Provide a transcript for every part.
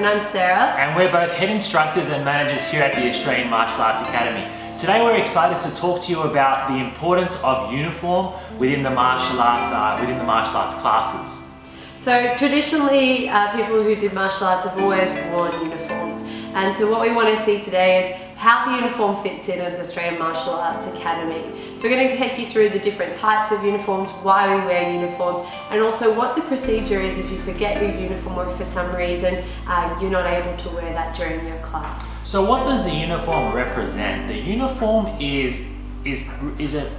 And I'm Sarah. And we're both head instructors and managers here at the Australian Martial Arts Academy. Today we're excited to talk to you about the importance of uniform within the martial arts classes. So traditionally, people who did martial arts have always worn uniforms. And so what we want to see today is how the uniform fits in at Australian Martial Arts Academy. So we're going to take you through the different types of uniforms, why we wear uniforms, and also what the procedure is if you forget your uniform or if for some reason you're not able to wear that during your class. So what does the uniform represent? The uniform is a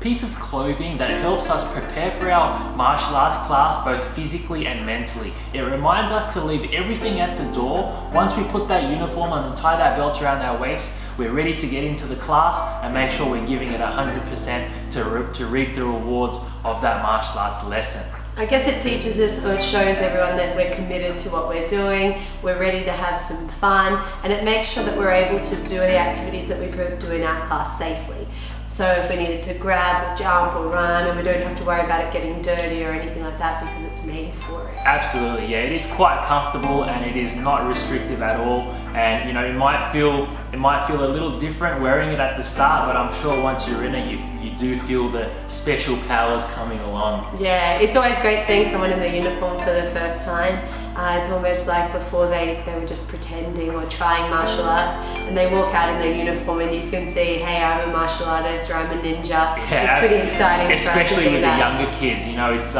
piece of clothing that helps us prepare for our martial arts class both physically and mentally. It reminds us to leave everything at the door. Once we put that uniform on and tie that belt around our waist, we're ready to get into the class and make sure we're giving it 100% to reap the rewards of that martial arts lesson. I guess it teaches us, or it shows everyone that we're committed to what we're doing, we're ready to have some fun, and it makes sure that we're able to do the activities that we do in our class safely. So if we needed to grab or jump or run, and we don't have to worry about it getting dirty or anything like that because it's made for it. Absolutely, yeah. It is quite comfortable and it is not restrictive at all. And you know, it might feel a little different wearing it at the start, but I'm sure once you're in it, you do feel the special powers coming along. Yeah, it's always great seeing someone in the uniform for the first time. It's almost like before they were just pretending or trying martial arts, and they walk out in their uniform and you can see, hey, I'm a martial artist or I'm a ninja. Yeah, it's pretty exciting. Especially with the younger kids, you know, it's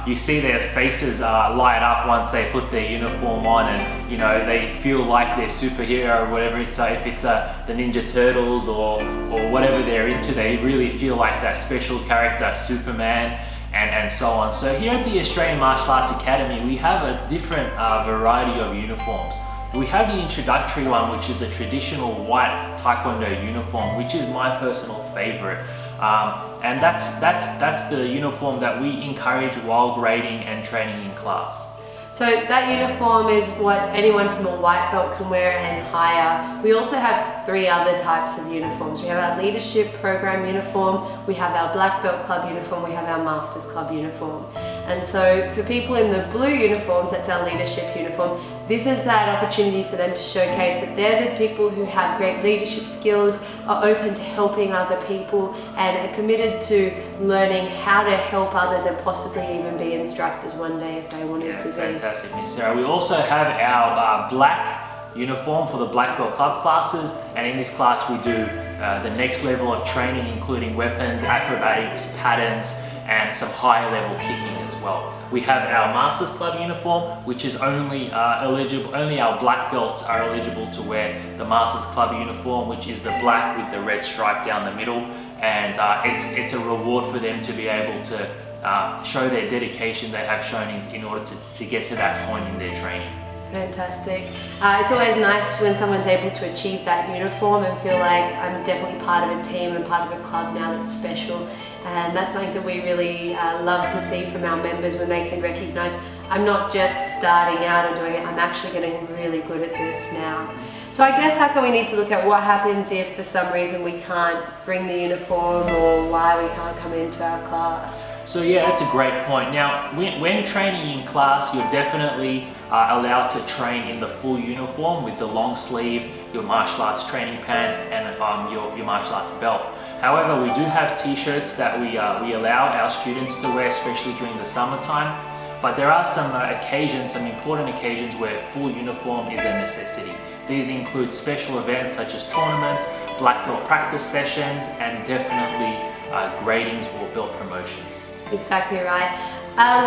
you see their faces light up once they put their uniform on, and you know they feel like they're superhero or whatever. It's if it's the Ninja Turtles or whatever they're into, they really feel like that special character, Superman. And so on. So here at the Australian Martial Arts Academy, we have a different variety of uniforms. We have the introductory one, which is the traditional white Taekwondo uniform, which is my personal favorite. And that's the uniform that we encourage while grading and training in class. So that uniform is what anyone from a white belt can wear and higher. We also have 3 other types of uniforms. We have our leadership program uniform, we have our black belt club uniform, we have our masters club uniform. And so for people in the blue uniforms, that's our leadership uniform, this is that opportunity for them to showcase that they're the people who have great leadership skills, are open to helping other people, and are committed to learning how to help others and possibly even be instructors one day if they wanted to be. Fantastic, Miss Sarah. We also have our black uniform for the black belt club classes, and in this class we do the next level of training, including weapons, acrobatics, patterns, and some higher level kicking as well. We have our Masters Club uniform, which is only our black belts are eligible to wear the Masters Club uniform, which is the black with the red stripe down the middle, and it's a reward for them to be able to show their dedication they have shown in order to get to that point in their training. Fantastic. It's always nice when someone's able to achieve that uniform and feel like I'm definitely part of a team and part of a club now that's special. And that's something that we really love to see from our members when they can recognise I'm not just starting out or doing it, I'm actually getting really good at this now. So I guess how can we need to look at what happens if for some reason we can't bring the uniform or why we can't come into our class? So yeah, that's a great point. Now, when training in class, you're definitely allowed to train in the full uniform with the long sleeve, your martial arts training pants, and your martial arts belt. However, we do have t-shirts that we allow our students to wear, especially during the summertime. But there are some important occasions where full uniform is a necessity. These include special events such as tournaments, black belt practice sessions, and definitely gradings or belt promotions. Exactly right.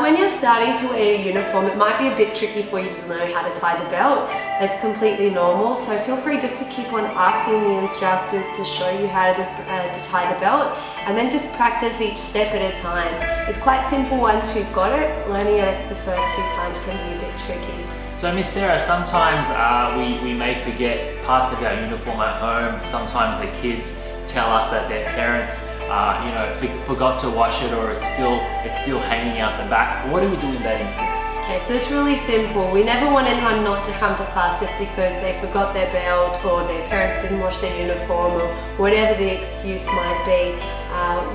When you're starting to wear a uniform, it might be a bit tricky for you to know how to tie the belt. That's completely normal, so feel free just to keep on asking the instructors to show you how to tie the belt, and then just practice each step at a time. It's quite simple once you've got it. Learning it the first few times can be a bit tricky. So Miss Sarah, sometimes we may forget parts of our uniform at home. Sometimes the kids tell us that their parents forgot to wash it, or it's still hanging out the back. What do we do in that instance? Okay, so it's really simple. We never want anyone not to come to class just because they forgot their belt or their parents didn't wash their uniform or whatever the excuse might be.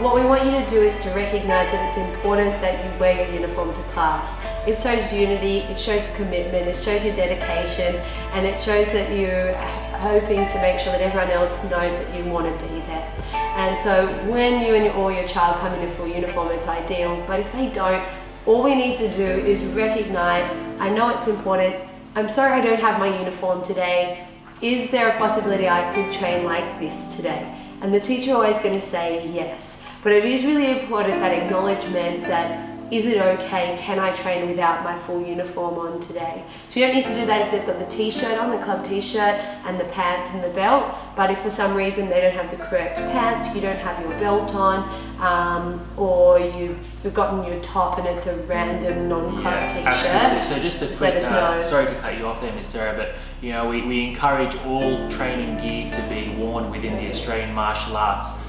What we want you to do is to recognize that it's important that you wear your uniform to class. it shows unity, it shows commitment, it shows your dedication, and it shows that you're hoping to make sure that everyone else knows that you want to be there. And so when you or your child come in a full uniform, it's ideal, but if they don't, all we need to do is recognize, I know it's important, I'm sorry I don't have my uniform today, is there a possibility I could train like this today? And the teacher always going to say yes. But it is really important, that acknowledgement that, is it okay, can I train without my full uniform on today? So you don't need to do that if they've got the t-shirt on, the club t-shirt, and the pants and the belt, but if for some reason they don't have the correct pants, you don't have your belt on, or you've forgotten your top and it's a random non-club t-shirt. Absolutely. So just a quick, let us know. Sorry to cut you off there, Miss Sarah, but you know, we encourage all training gear to be worn within the Australian Martial Arts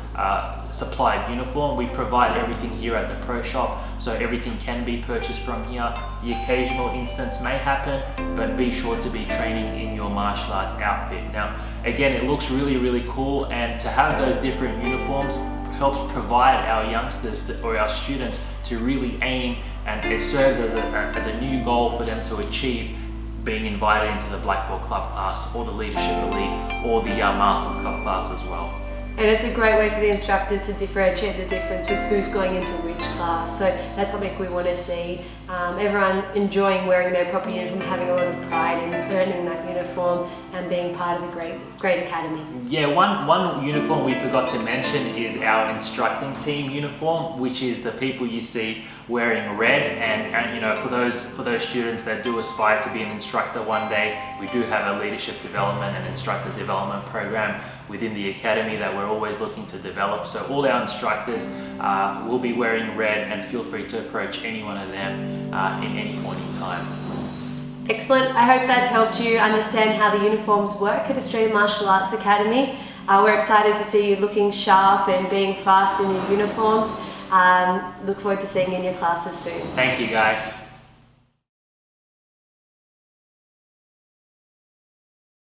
supplied uniform. We provide everything here at the Pro Shop, so everything can be purchased from here. The occasional instance may happen, but be sure to be training in your martial arts outfit. Now, again, it looks really cool, and to have those different uniforms helps provide our youngsters or our students to really aim, and it serves as a new goal for them to achieve, being invited into the Black Belt Club class or the Leadership Elite or the Masters Club class as well. And it's a great way for the instructors to differentiate the difference with who's going into which class. So that's something we want to see. Everyone enjoying wearing their proper uniform, having a lot of pride in earning that uniform and being part of a great academy. Yeah, one uniform we forgot to mention is our instructing team uniform, which is the people you see wearing red, and you know, for those students that do aspire to be an instructor one day, we do have a leadership development and instructor development program within the academy that we're always looking to develop. So all our instructors will be wearing red, and feel free to approach any one of them in any point in time. Excellent. I hope that's helped you understand how the uniforms work at Australian Martial Arts Academy. We're excited to see you looking sharp and being fast in your uniforms. Look forward to seeing you in your classes soon. Thank you, guys.